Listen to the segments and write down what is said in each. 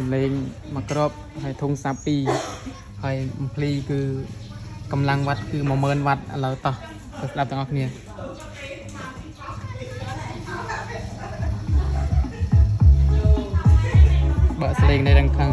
សម្លេងមកក្របហើយធុងសាពីហើយអំភ្លីគឺកម្លាំងវ៉ាត់គឺ10000វ៉ាត់ឥឡូវតោះទៅស្ដាប់ទាំងអស់គ្នាបើកស្លេងនៅរឹងខឹង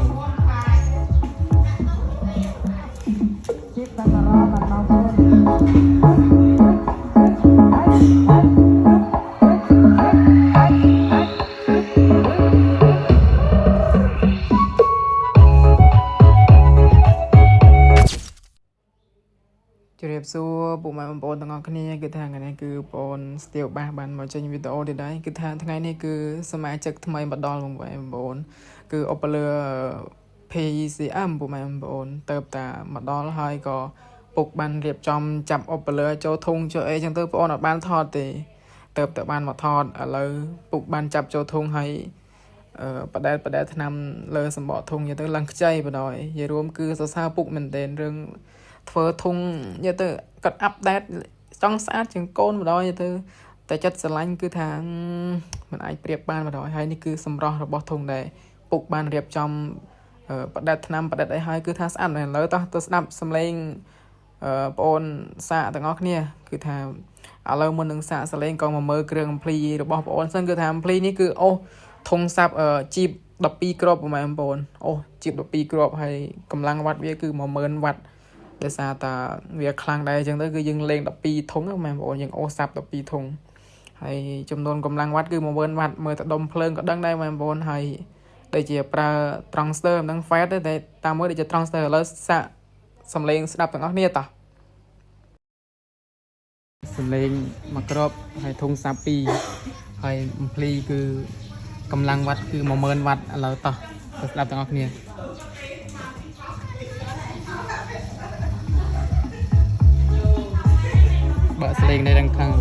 ជម្រាបសួរពុកម៉ែបងប្អូនទាំងអស់គ្នាគឺថាថ្ងៃនេះគឺបងប្អូនស្ទាវបាសបានមកចេញវីដេអូទៀតដែរគឺថាថ្ងៃនេះគឺសមាជិកថ្មីមកដល់បងប្អូនគឺអបលឺ PCM ពុកម៉ែបងប្អូនទៅតាមកដល់ហើយក៏ពុកបានរៀបចំចាប់អបលឺចូលធុងចូលអីចឹងទៅបងប្អូនអត់បានថតទេទៅតែបានមកថតឥឡូវពុកបានចាប់ចូលធុងហើយបដែតឆ្នាំលើសម្បកធុងទៅឡើងខ្ចីបណ្ដោយនិយាយរួមគឺសរសើរពុកមែនទែនរឿងធ្វើធុងនិយាយទៅគាត់អាប់ដេតចង់ស្អាតជាងកូនម្ដងនិយាយទៅតែចិត្តស្រឡាញ់គឺថាមិនអាចប្រៀបបានម្ដងហើយនេះគឺសម្រស់របស់ធុងដែរពុកបានរៀបចំបដែតឆ្នាំបដែតអីហើយគឺថាស្អាតឥឡូវតោះទៅស្ដាប់សំឡេងបងអូនសាកទាំងអស់គ្នាគឺថាឥឡូវមុននឹងសាកសំឡេងក៏មកមើលគ្រឿងអំភ្លីរបស់បងអូនសិនគឺថាអំភ្លីនេះគឺអូធុងសាប់ជីប12គ្រាប់ប្រហែលបងប្អូនអូជីប12គ្រាប់ហើយកម្លាំងវ៉ាត់វាគឺ10000វ៉ាត់ដោយសារតាវាខ្លាំងដែរអញ្ចឹងទៅគឺយើងលេង12ធុងហ្នឹងបងប្អូនយើងអូសាប់12ធុងហើយចំនួនកម្លាំងវ៉ាត់គឺ10000វ៉ាត់មើលទៅដុំភ្លើងក៏ដឹងដែរបងប្អូនហើយដូចជាប្រើត្រង់ស្ទ័រមិនដឹងហ្វេតទេតែតាមមើលដូចជាត្រង់ស្ទ័រឥឡូវសាកសំឡេងស្ដាប់ទាំងអស់គ្នាតោះសំឡេងមកក្របហើយធុងសាពីហើយអំភ្លីគឺកម្លាំងវ៉ាត់គឺ10000វ៉ាត់ឥឡូវតោះទៅស្ដាប់ទាំងអស់គ្នាបើកស្លេងនៅរឹងខឹង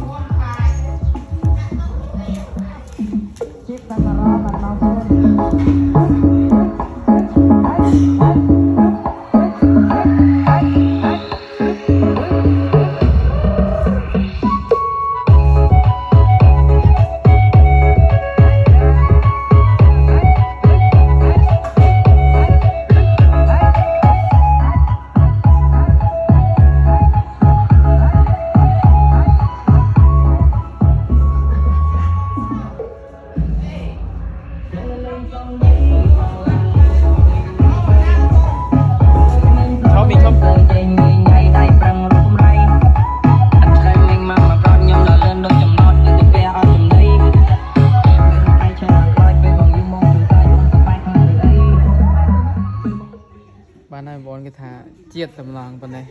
បានហើយបងគេថាជាតិតម្លងប៉ុណ្ណេះ